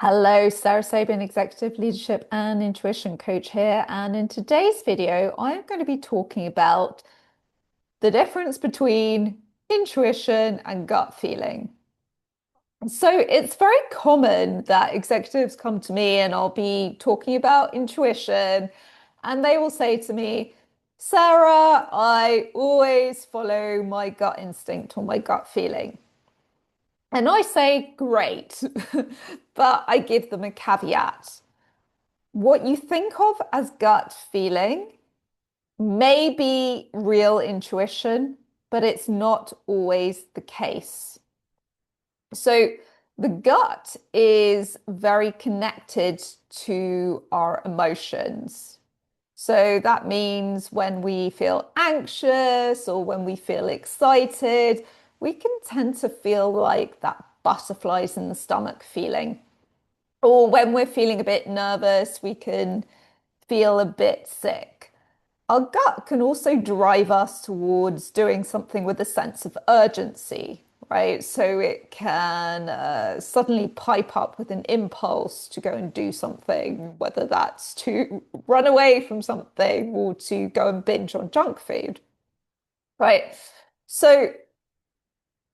Hello, Sarah Sabin, Executive Leadership and Intuition Coach here. And in today's video, I'm going to be talking about the difference between intuition and gut feeling. So it's very common that executives come to me and I'll be talking about intuition, and they will say to me, Sarah, I always follow my gut instinct or my gut feeling. And I say, great, but I give them a caveat. What you think of as gut feeling may be real intuition, but it's not always the case. So the gut is very connected to our emotions. So that means when we feel anxious or when we feel excited, we can tend to feel like that butterflies in the stomach feeling. Or when we're feeling a bit nervous, we can feel a bit sick. Our gut can also drive us towards doing something with a sense of urgency, right? So it can suddenly pipe up with an impulse to go and do something, whether that's to run away from something or to go and binge on junk food, right? So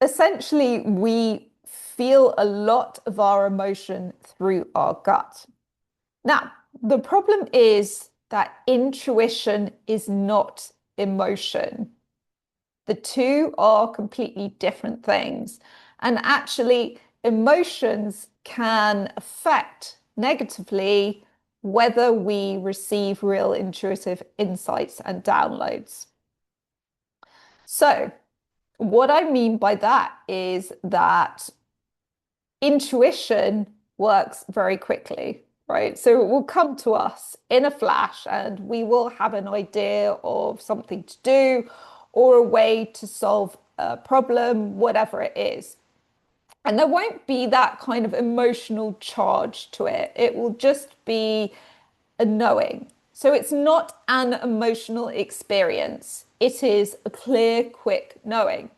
essentially, we feel a lot of our emotion through our gut. Now, the problem is that intuition is not emotion. The two are completely different things. And actually, emotions can affect negatively whether we receive real intuitive insights and downloads. So, what I mean by that is that intuition works very quickly, right? So it will come to us in a flash and we will have an idea of something to do or a way to solve a problem, whatever it is. And there won't be that kind of emotional charge to it. It will just be a knowing. So it's not an emotional experience. It is a clear, quick knowing.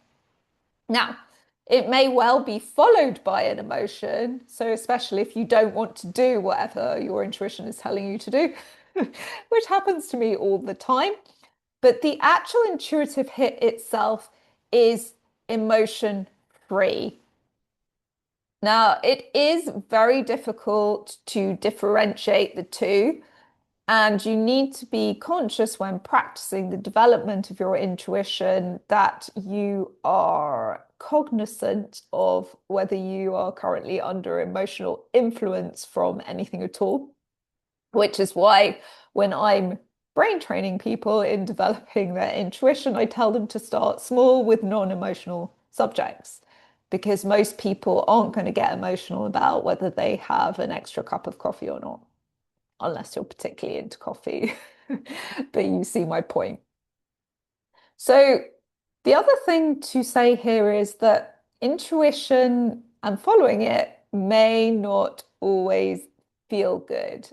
Now, it may well be followed by an emotion. So, especially if you don't want to do whatever your intuition is telling you to do, which happens to me all the time. But the actual intuitive hit itself is emotion free. Now, it is very difficult to differentiate the two. And you need to be conscious when practicing the development of your intuition that you are cognizant of whether you are currently under emotional influence from anything at all, which is why when I'm brain training people in developing their intuition, I tell them to start small with non-emotional subjects. Because most people aren't going to get emotional about whether they have an extra cup of coffee or not, unless you're particularly into coffee. But you see my point. So, the other thing to say here is that intuition and following it may not always feel good.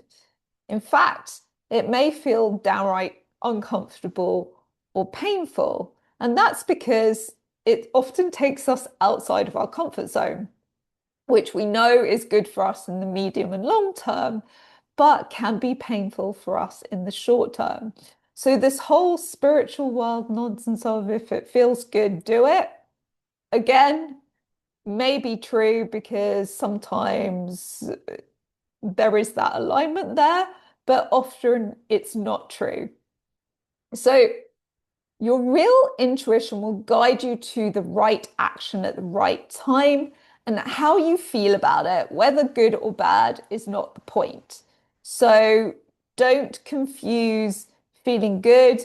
In fact, it may feel downright uncomfortable or painful. And that's because it often takes us outside of our comfort zone, which we know is good for us in the medium and long term, but can be painful for us in the short term. So, this whole spiritual world nonsense of if it feels good, do it, again, may be true because sometimes there is that alignment there, but often it's not true. So, your real intuition will guide you to the right action at the right time, and how you feel about it, whether good or bad, is not the point. So don't confuse feeling good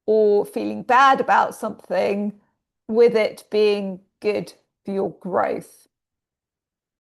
or feeling bad about something with it being good for your growth.